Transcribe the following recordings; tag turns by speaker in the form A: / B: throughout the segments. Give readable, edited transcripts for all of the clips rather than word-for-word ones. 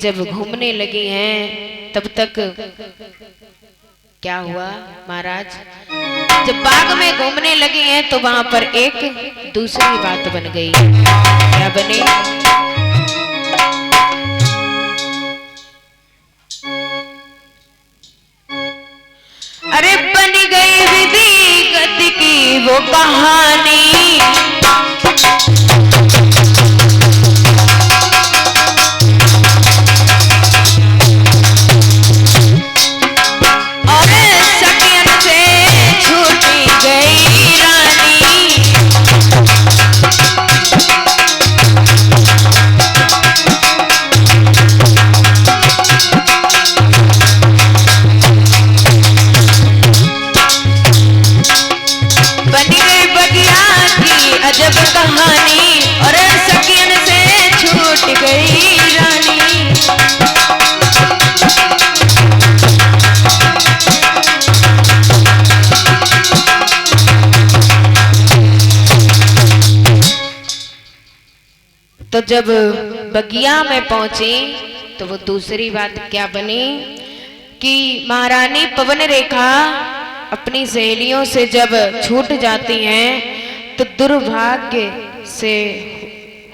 A: जब घूमने लगी हैं तब तक क्या हुआ महाराज, जब बाग में घूमने लगी हैं तो वहां पर एक दूसरी बात बन गई। क्या बनी? अरे बन गई विधि गति की वो कहानी, अजब कहानी और सकियन से छूट गई रानी। तो जब बगिया में पहुंची तो वो दूसरी बात क्या बनी कि महारानी पवन रेखा अपनी सहेलियों से जब छूट जाती हैं तो दुर्भाग्य से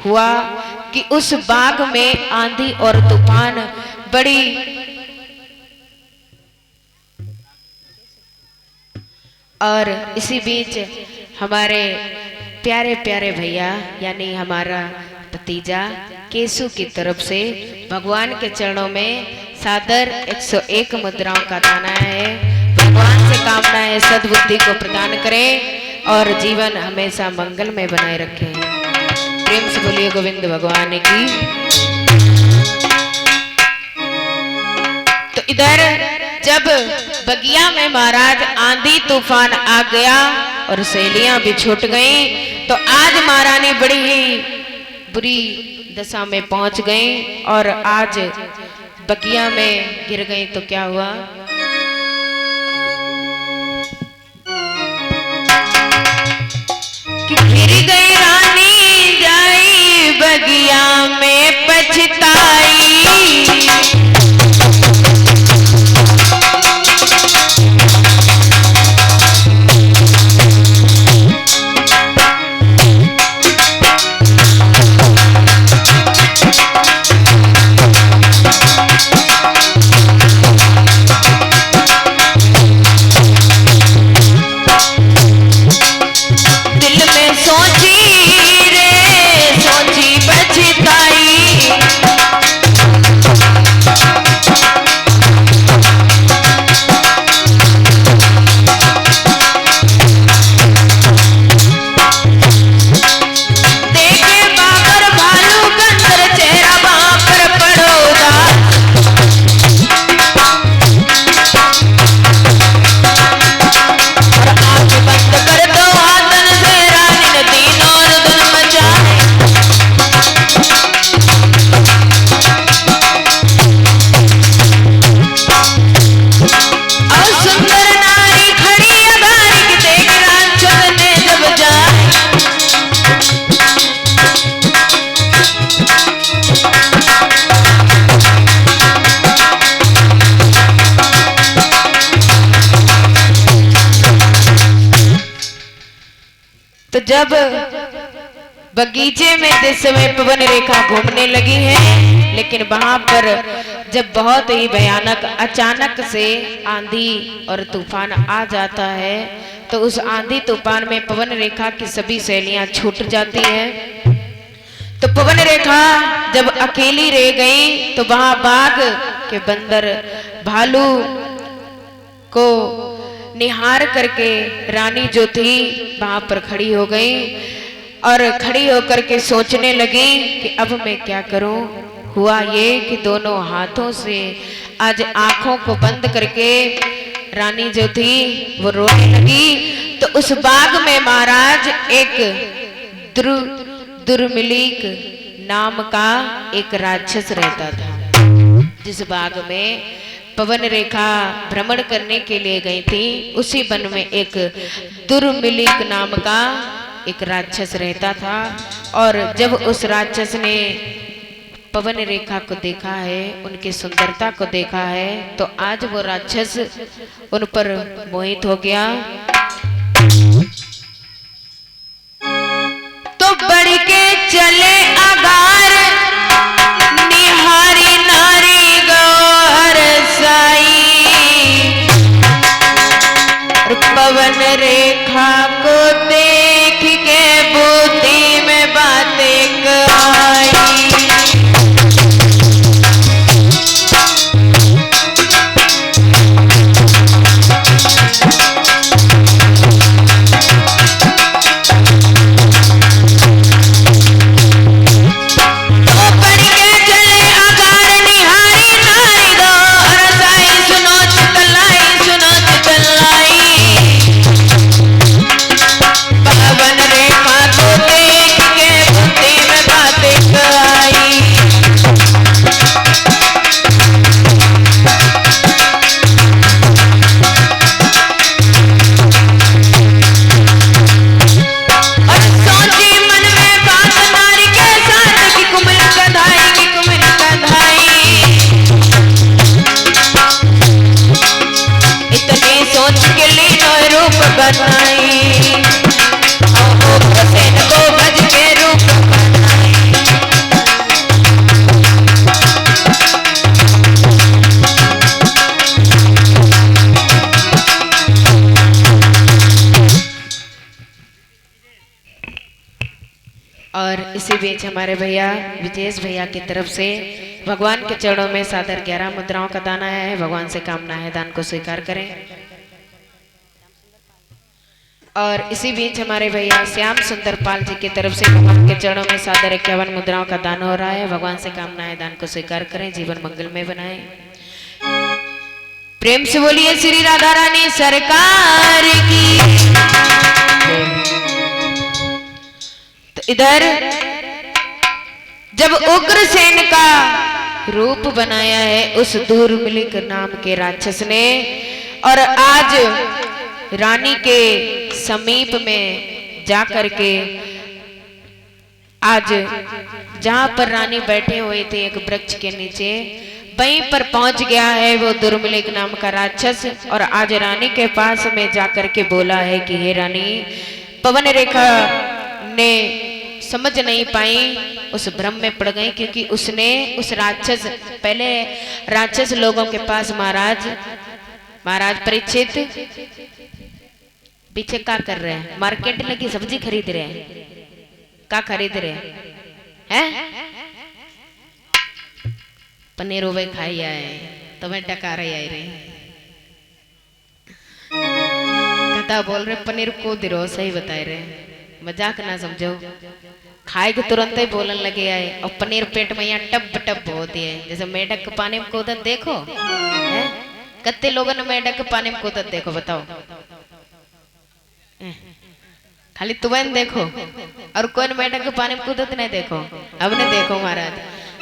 A: हुआ कि उस बाग में आंधी और तूफान बड़ी और इसी बीच हमारे प्यारे प्यारे भैया यानी हमारा भतीजा केसु की तरफ से भगवान के चरणों में सादर 101 मुद्राओं का दाना है। भगवान से कामना है सद्बुद्धि को प्रदान करें और जीवन हमेशा मंगल में बनाए रखे। प्रेम से बोलिए गोविंद भगवान की। तो इधर जब बगिया में महाराज आंधी तूफान आ गया और सहेलियां भी छूट गईं तो आज महारानी बड़ी ही बुरी दशा में पहुंच गई और आज बगिया में गिर गई। तो क्या हुआ कि गिर गई रानी जाई बगिया में पछताई। तो जब बगीचे में जिस समय पवन रेखा घूमने लगी है लेकिन वहां पर जब बहुत ही भयानक अचानक से आंधी और तूफान आ जाता है तो उस आंधी तूफान में पवन रेखा की सभी सहेलियां छूट जाती हैं। तो पवन रेखा जब अकेली रह गई तो वहां बाघ के बंदर भालू को निहार करके रानी जो थी वहां पर खड़ी हो गई और खड़ी होकर के सोचने लगी कि अब मैं क्या करूं। हुआ ये कि दोनों हाथों से आज आंखों को बंद करके रानी जो थी वो रोने लगी। तो उस बाग में महाराज एक दुर्मिलीक नाम का एक राक्षस रहता था। जिस बाग में पवन रेखा भ्रमण करने के लिए गई थी उसी वन में एक दुर्मिलीक नाम का एक राक्षस रहता था। और जब उस राक्षस ने पवन रेखा को देखा है, उनकी सुंदरता को देखा है, तो आज वो राक्षस उन पर मोहित हो गया। तो बढ़ के चले अगार निहारी नारी गौर साई, और पवन रेखा को देख के बुद्धि में बातें आई। और इसी बीच हमारे भैया विजेश भैया की तरफ से भगवान के चरणों में सादर 11 मुद्राओं का दान आया है। भगवान से कामना है, दान को स्वीकार करें। और इसी बीच हमारे भैया श्याम सुंदर पाल जी की तरफ से भगवान के चरणों में सादर 51 मुद्राओं का दान हो रहा है। भगवान से कामना है, दान को स्वीकार करें, जीवन मंगलमय बनाए। प्रेम से बोलिए श्री राधा रानी सरकार की। तो इधर जब उग्रसेन का रूप बनाया है उस दूरमिलिक नाम के राक्षस ने, और आज रानी के समीप में जाकर के आज जहां पर रानी बैठे हुए थे एक वृक्ष के नीचे, वहीं पर पहुंच गया है वो दुर्मिलिक नाम का राक्षस। और आज रानी के पास में जाकर के बोला है कि हे रानी, पवन रेखा ने समझ नहीं पाई, उस भ्रम में पड़ गई, क्योंकि उसने उस राक्षस, पहले राक्षस लोगों के पास महाराज परीक्षित पीछे क्या कर रहे हैं? मार्केट लगी सब्जी खरीद रहे हैं, क्या खरीद रहे हैं? पनीर उबे खाई आए, तुम्हें टका रही आई रही कथा बोल रहे, पनीर को दिरो सही बता रहे, मजाक ना समझो। खाए के तुरंत ही बोलन लगे आए, और पनीर पेट में यहाँ टप टप होती है, जैसे मेढक के पानी में कूदत देखो है? कितने लोगों ने मेढक के पानी में कूदत देखो बताओ? खाली तुम्हें देखो और कोई मेढक के पानी में कूदत नहीं देखो। अब ने देखो महाराज,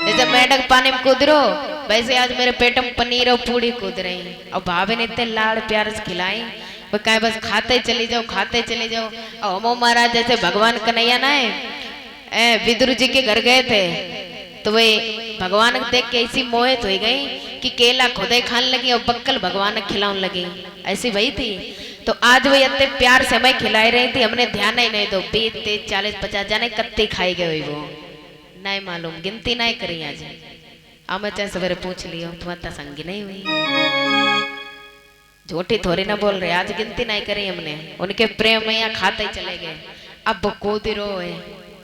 A: जैसे मेढक पानी में कूद रहो वैसे आज मेरे पेट में पनीर और पूड़ी कूद रही, और भाभी ने इतने लाड़ प्यार से खिलाई, वो कहे बस खाते चली जाओ, खाते चले जाओ। और हम महाराज जैसे भगवान कन्हैया ना है, विदुर जी के घर गए थे, तो वे भगवान को देख के ऐसी मोहित हो गई कि केला खुदे खाने लगी और बक्कल भगवान को खिलाने लगी, ऐसी वही थी। तो आज वो इतने प्यार से हमें खिलाई रही थी, हमने ध्यान ही नहीं दो, 20, 30, 40, 50 जाने कत्ती खाई गई, वो नहीं मालूम, गिनती नहीं करी। आज हमें चाहे सवेरे पूछ लियो, तुम्हारा संगी नहीं हुई, झूठी थोड़ी ना बोल रहे, आज गिनती नहीं करी हमने, उनके प्रेम में यहाँ खाते ही चले गए। अब कूदी रो है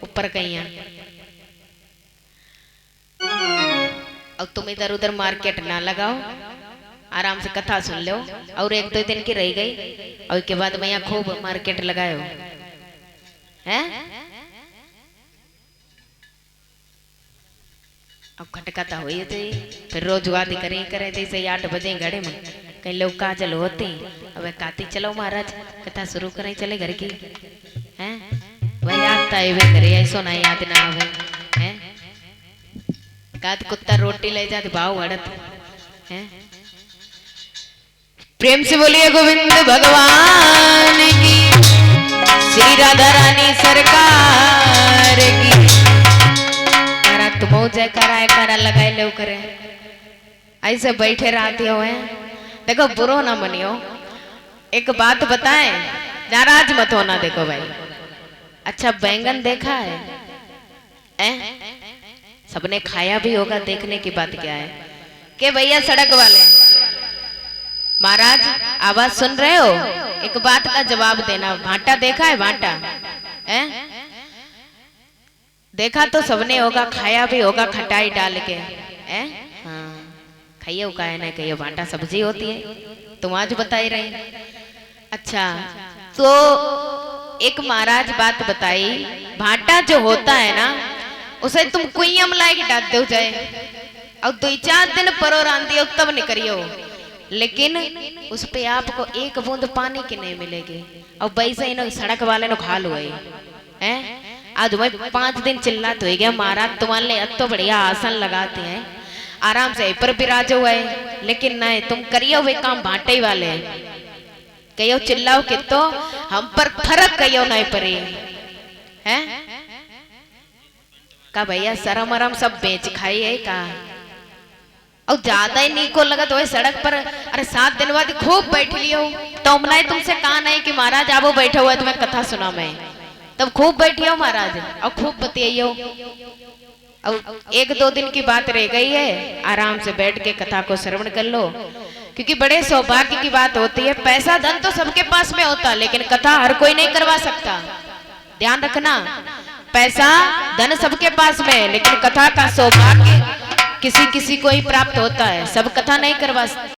A: ऊपर कहीं, अब तुम इधर उधर मार्केट ना लगाओ, आराम से कथा सुन लो। और 1-2 दिन की रह गई, और के बाद मैं यहाँ खूब मार्केट लगायो है। अब खटकता हुई थी, फिर रोज वादी करे जैसे 8 बजे घड़े में कहीं लोग काजल होती, अब काती चलो महाराज कथा शुरू करें, चले घर की हैं, वही आता है वे करे, ऐसो ना याद ना आवे हैं। काद कुत्ता रोटी ले जाते भाव हड़त हैं। प्रेम से बोलिए गोविंद भगवान की, श्री राधा रानी सरकार की। तुम जयकारा करा लगाए ले करे ऐसे बैठे रहते हो। देखो बुरो ना मनियो, एक बात बताएं, नाराज मत होना। देखो भाई, अच्छा बैंगन देखा है? सबने खाया भी होगा, देखने की बात क्या है कि भैया सड़क वाले महाराज आवाज सुन रहे हो, एक बात का जवाब देना। भांटा देखा है? भांटा देखा तो सबने होगा, खाया भी होगा खटाई डाल के। हाँ खाइए का है ना, कहिए भांटा सब्जी होती है, तुम आज बता ही रही। अच्छा तो एक महाराज बात बताई, भांटा जो होता है ना उसे तुम कुइयम लाइक डाल दो जाए और 2-4 दिन परो रांधियो तब निकरियो, लेकिन उस पे आपको एक बूंद पानी की नहीं मिलेगी। और वैसे ही सड़क वाले ने खा लो है। आज मैं 5 दिन चिल्लाते हो गया, महाराज तुम्हारे तो बढ़िया आसन लगाते हैं, आराम से पर बिराज हुआ है, लेकिन नहीं तुम करियो वे काम भांटे वाले कहो चिल्लाओ कि तो हम पर फर्क कहो नहीं पड़े है का भैया शरम आराम सब बेच खाई है का। और ज्यादा ही नीको लगा तो सड़क पर, अरे 7 दिन बाद खूब बैठ लियो तो हमने तुमसे कहा नहीं कि महाराज आप बैठे हुए तुम्हें कथा सुना मैं, तब खूब बैठियो महाराज और खूब बतियाइयो। और 1-2 दिन की बात रह गई है, आराम से बैठ के कथा को श्रवण कर लो, क्योंकि बड़े सौभाग्य की बात होती है। पैसा धन तो सबके पास में होता, लेकिन कथा हर कोई नहीं करवा सकता, ध्यान रखना। पैसा धन सबके पास में है, लेकिन कथा का सौभाग्य किसी किसी को ही प्राप्त होता है, सब कथा नहीं करवा